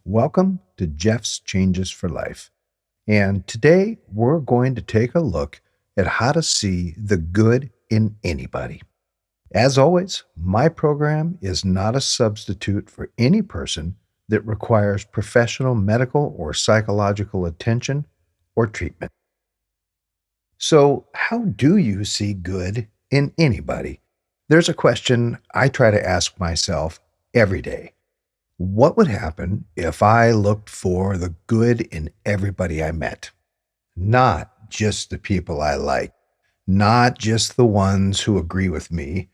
Welcome to Jeff's Changes for Life. And today we're going to take a look at how to see the good in anybody. As always, my program is not a substitute for any person that requires professional medical or psychological attention or treatment. So, how do you see good in anybody? There's a question I try to ask myself every day. What would happen if I looked for the good in everybody I met? Not just the people I like, not just the ones who agree with me.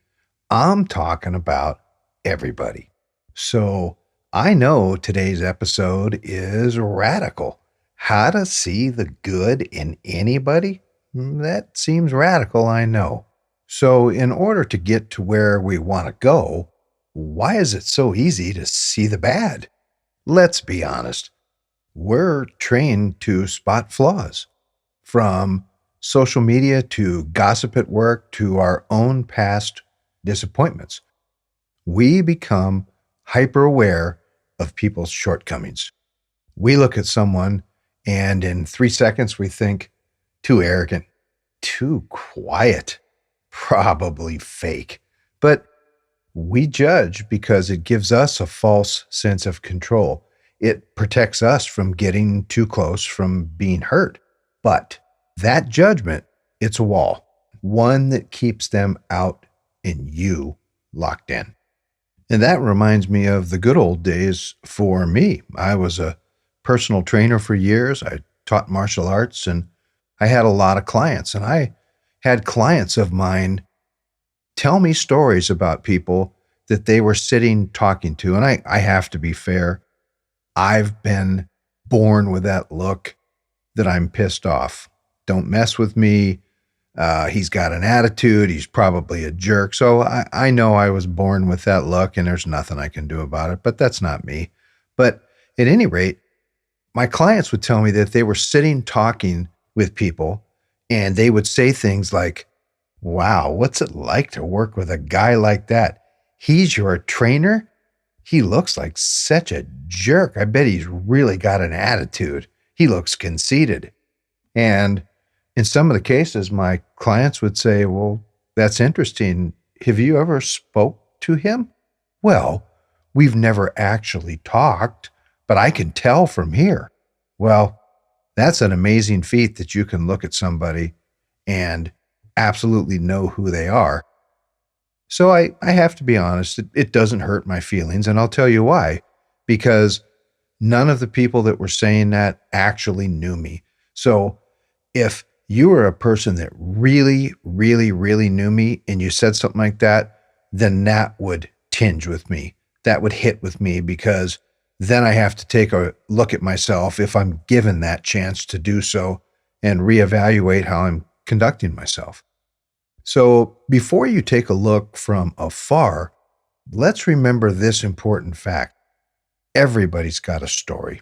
I'm talking about everybody. So I know today's episode is radical. How to see the good in anybody? That seems radical, I know. So, in order to get to where we want to go, why is it so easy to see the bad? Let's be honest. We're trained to spot flaws. From social media to gossip at work to our own past disappointments. We become hyper aware of people's shortcomings. We look at someone and in 3 seconds we think, too arrogant, too quiet, probably fake. But we judge because it gives us a false sense of control. It protects us from getting too close, from being hurt. But that judgment, it's a wall, one that keeps them out and you locked in. And that reminds me of the good old days for me. I was a personal trainer for years. I taught martial arts and I had a lot of clients. And I had clients of mine tell me stories about people that they were sitting talking to. And I have to be fair. I've been born with that look that I'm pissed off. Don't mess with me. He's got an attitude. He's probably a jerk. So I know I was born with that look and there's nothing I can do about it, but that's not me. But at any rate, my clients would tell me that they were sitting talking with people and they would say things like, wow, what's it like to work with a guy like that? He's your trainer? He looks like such a jerk. I bet he's really got an attitude. He looks conceited. And in some of the cases, my clients would say, well, that's interesting. Have you ever spoke to him? Well, we've never actually talked, but I can tell from here. Well, that's an amazing feat that you can look at somebody and absolutely know who they are. So I have to be honest, it doesn't hurt my feelings, and I'll tell you why. Because none of the people that were saying that actually knew me. So if you were a person that really, really, really knew me and you said something like that, then that would tinge with me. That would hit with me because then I have to take a look at myself if I'm given that chance to do so and reevaluate how I'm conducting myself. So before you take a look from afar, let's remember this important fact. Everybody's got a story.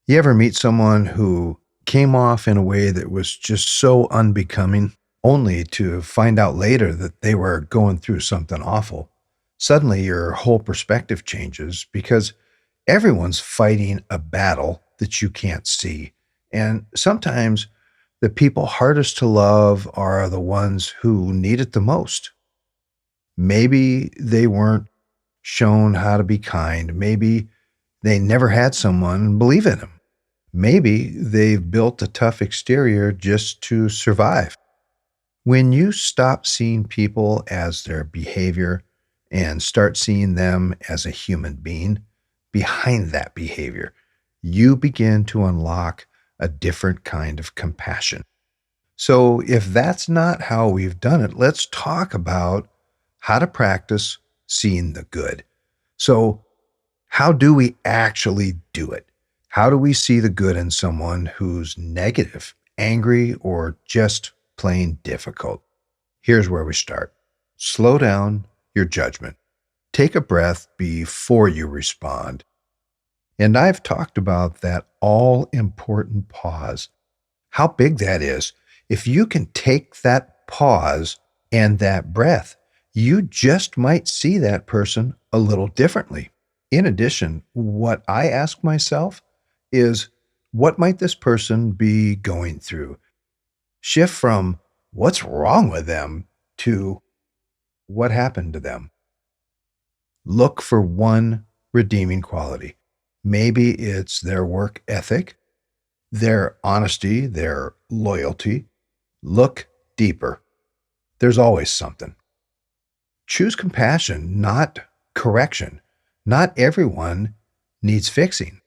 You ever meet someone who came off in a way that was just so unbecoming, only to find out later that they were going through something awful? Suddenly your whole perspective changes because everyone's fighting a battle that you can't see. And sometimes the people hardest to love are the ones who need it the most. Maybe they weren't shown how to be kind. Maybe they never had someone believe in them. Maybe they've built a tough exterior just to survive. When you stop seeing people as their behavior and start seeing them as a human being behind that behavior, you begin to unlock a different kind of compassion. So if that's not how we've done it, let's talk about how to practice seeing the good. So how do we actually do it? How do we see the good in someone who's negative, angry, or just plain difficult? Here's where we start. Slow down your judgment. Take a breath before you respond. And I've talked about that all-important pause. How big that is. If you can take that pause and that breath, you just might see that person a little differently. In addition, what I ask myself is, what might this person be going through? Shift from what's wrong with them to what happened to them. Look for one redeeming quality. Maybe it's their work ethic, their honesty, their loyalty. Look deeper. There's always something. Choose compassion, not correction. Not everyone needs fixing.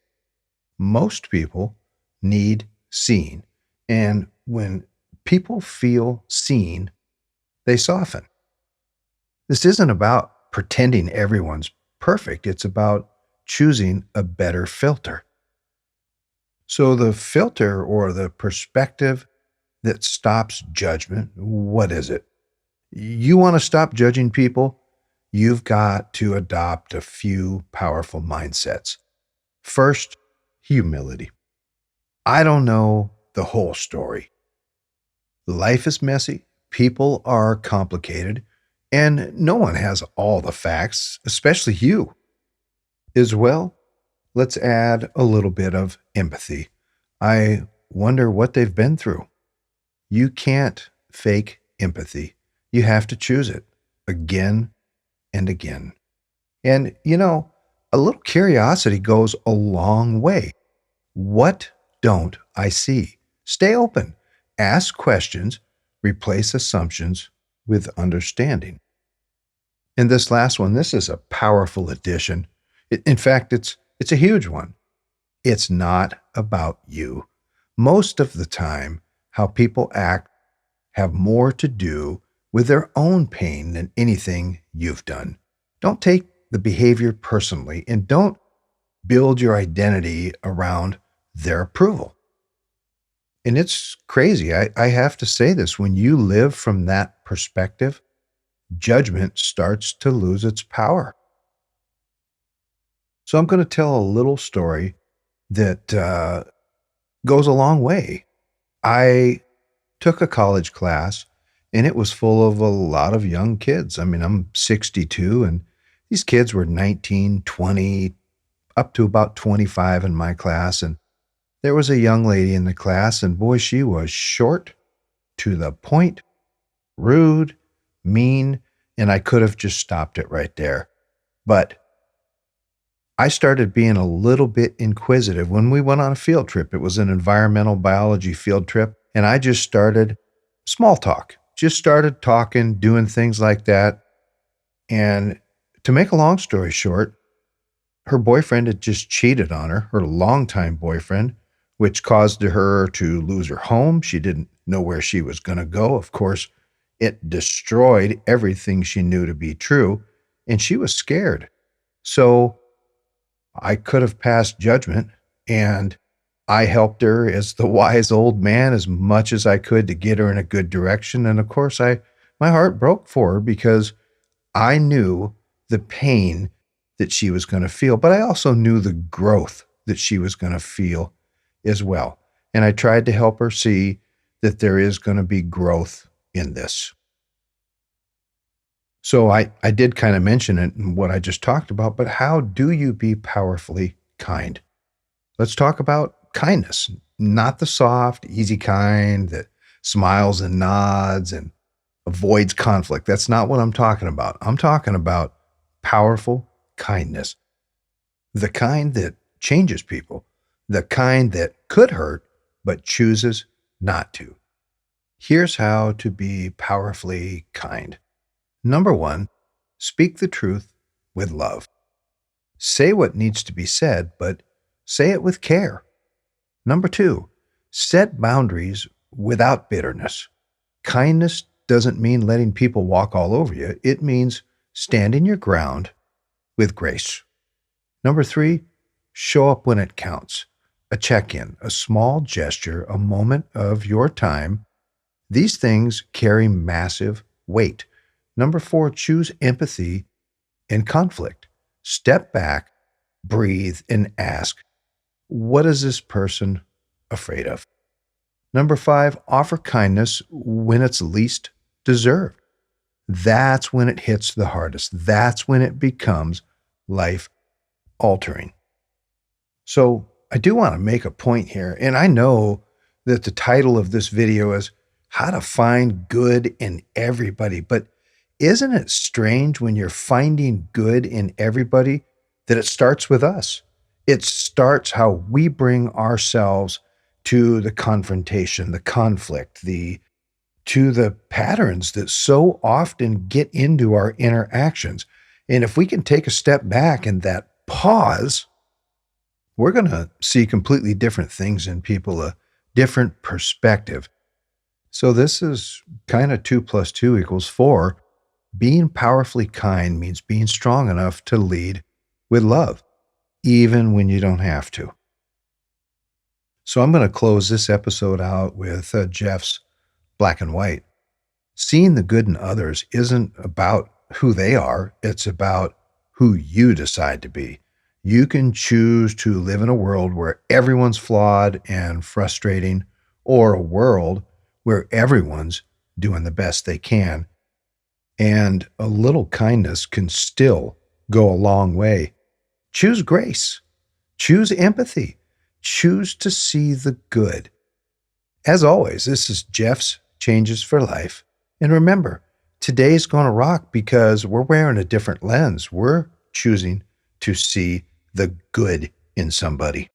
Most people need seeing. And when people feel seen, they soften. This isn't about pretending everyone's perfect. It's about choosing a better filter. So the filter or the perspective that stops judgment, what is it? You want to stop judging people? You've got to adopt a few powerful mindsets. First, humility. I don't know the whole story. Life is messy, people are complicated, and no one has all the facts, especially you. As well, let's add a little bit of empathy. I wonder what they've been through. You can't fake empathy. You have to choose it again and again. And, a little curiosity goes a long way. What don't I see? Stay open. Ask questions. Replace assumptions with understanding. And this last one, this is a powerful addition. In fact, it's a huge one. It's not about you. Most of the time, how people act have more to do with their own pain than anything you've done. Don't take the behavior personally and don't build your identity around their approval. And it's crazy. I have to say this. When you live from that perspective, judgment starts to lose its power. So I'm going to tell a little story that goes a long way. I took a college class and it was full of a lot of young kids. I mean, I'm 62 and these kids were 19, 20, up to about 25 in my class. And there was a young lady in the class and boy, she was short, to the point, rude, mean, and I could have just stopped it right there. But I started being a little bit inquisitive when we went on a field trip. It was an environmental biology field trip, and I just started small talk. Just started talking, doing things like that. And to make a long story short, her boyfriend had just cheated on her longtime boyfriend, which caused her to lose her home. She didn't know where she was going to go. Of course, it destroyed everything she knew to be true, and she was scared. So I could have passed judgment, and I helped her as the wise old man as much as I could to get her in a good direction. And of course, my heart broke for her because I knew the pain that she was going to feel, but I also knew the growth that she was going to feel as well. And I tried to help her see that there is going to be growth in this. So I did kind of mention it in what I just talked about, but how do you be powerfully kind? Let's talk about kindness, not the soft, easy kind that smiles and nods and avoids conflict. That's not what I'm talking about. I'm talking about powerful kindness, the kind that changes people, the kind that could hurt but chooses not to. Here's how to be powerfully kind. Number one, speak the truth with love. Say what needs to be said, but say it with care. Number two, set boundaries without bitterness. Kindness doesn't mean letting people walk all over you. It means standing your ground with grace. Number three, show up when it counts. A check-in, a small gesture, a moment of your time. These things carry massive weight. Number four, choose empathy in conflict. Step back, breathe, and ask, what is this person afraid of? Number five, offer kindness when it's least deserved. That's when it hits the hardest. That's when it becomes life altering. So I do want to make a point here, and I know that the title of this video is How to Find Good in Everybody, but isn't it strange when you're finding good in everybody that it starts with us? It starts how we bring ourselves to the confrontation, the conflict, to the patterns that so often get into our interactions. And if we can take a step back and that pause, we're going to see completely different things in people, a different perspective. So this is kind of 2 plus 2 equals 4. Being powerfully kind means being strong enough to lead with love, even when you don't have to. So I'm going to close this episode out with Jeff's Black and White. Seeing the good in others isn't about who they are, it's about who you decide to be. You can choose to live in a world where everyone's flawed and frustrating, or a world where everyone's doing the best they can. And a little kindness can still go a long way. Choose grace. Choose empathy. Choose to see the good. As always, this is Jeff's Changes for Life. And remember, today's going to rock because we're wearing a different lens. We're choosing to see the good in somebody.